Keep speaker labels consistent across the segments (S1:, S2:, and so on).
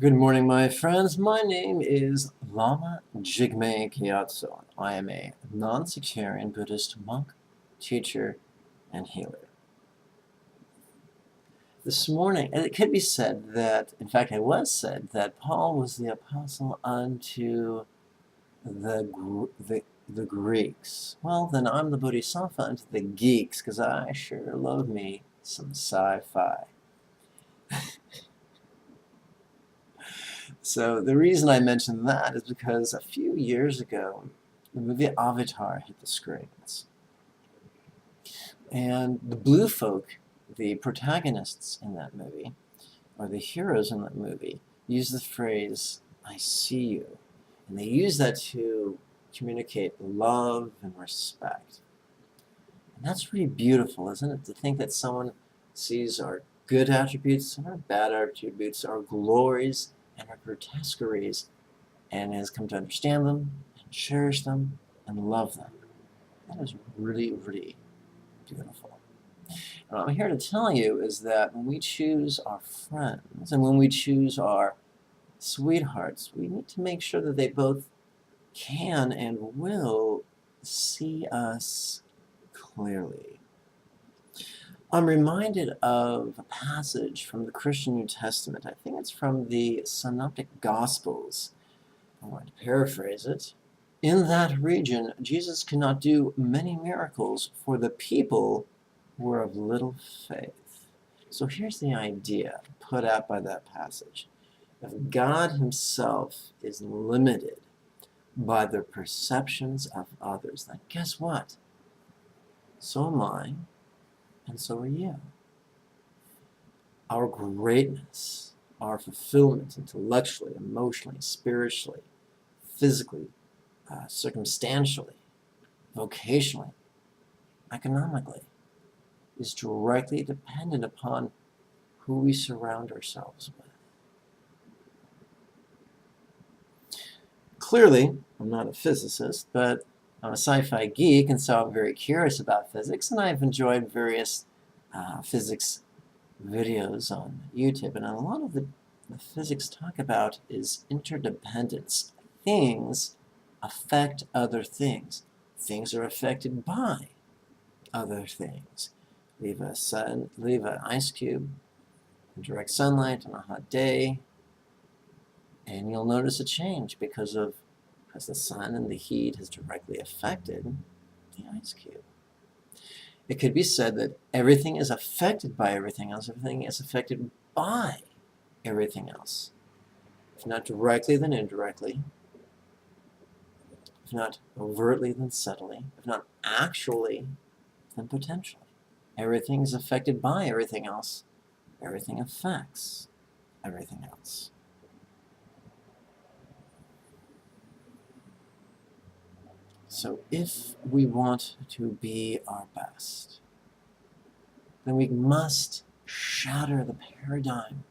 S1: Good morning, my friends. My name is Lama Jigme Kyatso. I am a non-sectarian Buddhist monk, teacher, and healer. This morning, it could be said that, in fact, it was said that Paul was the apostle unto the Greeks. Well, then I'm the Bodhisattva unto the geeks, because I sure love me some sci-fi. So the reason I mention that is because a few years ago, the movie Avatar hit the screens. And the blue folk, the protagonists in that movie, or the heroes in that movie, use the phrase, "I see you." And they use that to communicate love and respect. And that's really beautiful, isn't it? To think that someone sees our good attributes and our bad attributes, our glories and our grotesqueries, and has come to understand them, and cherish them, and love them. That is really, really beautiful. And what I'm here to tell you is that when we choose our friends and when we choose our sweethearts, we need to make sure that they both can and will see us clearly. I'm reminded of a passage from the Christian New Testament. I think it's from the Synoptic Gospels. I want to paraphrase it. In that region, Jesus could not do many miracles, for the people were of little faith. So here's the idea put out by that passage. If God himself is limited by the perceptions of others, then guess what? So am I, and so are you. Our greatness, our fulfillment intellectually, emotionally, spiritually, physically, circumstantially, vocationally, economically, is directly dependent upon who we surround ourselves with. Clearly, I'm not a physicist, but I'm a sci-fi geek, and so I'm very curious about physics, and I've enjoyed various physics videos on YouTube, and a lot of the physics talk about is interdependence. Things affect other things. Things are affected by other things. Leave an ice cube in direct sunlight on a hot day, and you'll notice a change because the sun and the heat has directly affected the ice cube. It could be said that everything is affected by everything else. Everything is affected by everything else. If not directly, then indirectly. If not overtly, then subtly. If not actually, then potentially. Everything is affected by everything else. Everything affects everything else. So if we want to be our best, then we must shatter the paradigm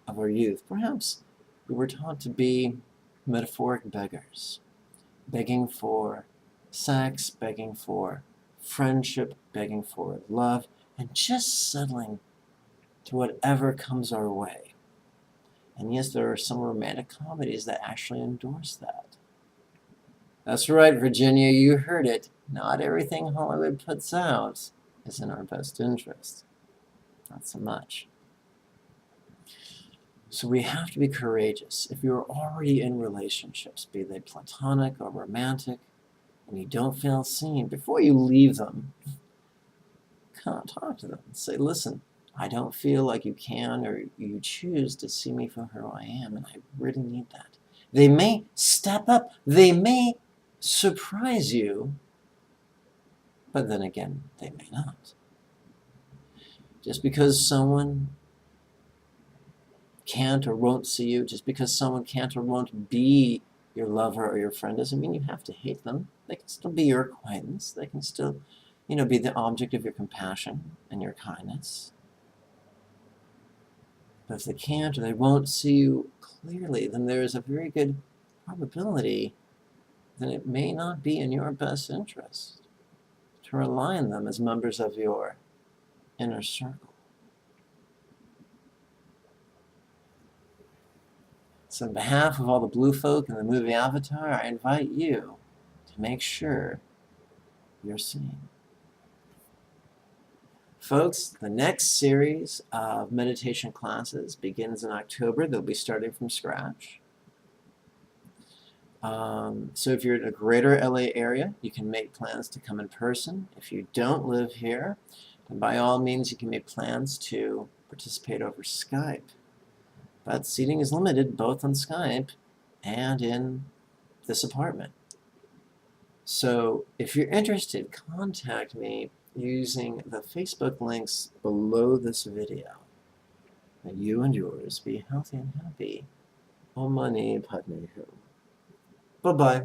S1: of our youth. Perhaps we were taught to be metaphoric beggars, begging for sex, begging for friendship, begging for love, and just settling to whatever comes our way. And yes, there are some romantic comedies that actually endorse that. That's right, Virginia, you heard it. Not everything Hollywood puts out is in our best interest. Not so much. So we have to be courageous. If you're already in relationships, be they platonic or romantic, and you don't feel seen, before you leave them, talk to them and say, listen, I don't feel like you can or you choose to see me for who I am, and I really need that. They may step up. They may surprise you, but then again, they may not. Just because someone can't or won't see you, just because someone can't or won't be your lover or your friend, doesn't mean you have to hate them. They can still be your acquaintance. They can still, be the object of your compassion and your kindness. But if they can't or they won't see you clearly, then there is a very good probability that it may not be in your best interest to rely on them as members of your inner circle. So on behalf of all the blue folk in the movie Avatar, I invite you to make sure you're seen. Folks, the next series of meditation classes begins in October. They'll be starting from scratch. So if you're in a greater LA area, you can make plans to come in person. If you don't live here, then by all means you can make plans to participate over Skype. But seating is limited both on Skype and in this apartment. So if you're interested, contact me using the Facebook links below this video. May you and yours be healthy and happy. Om Mani Padme Hum. Bye-bye.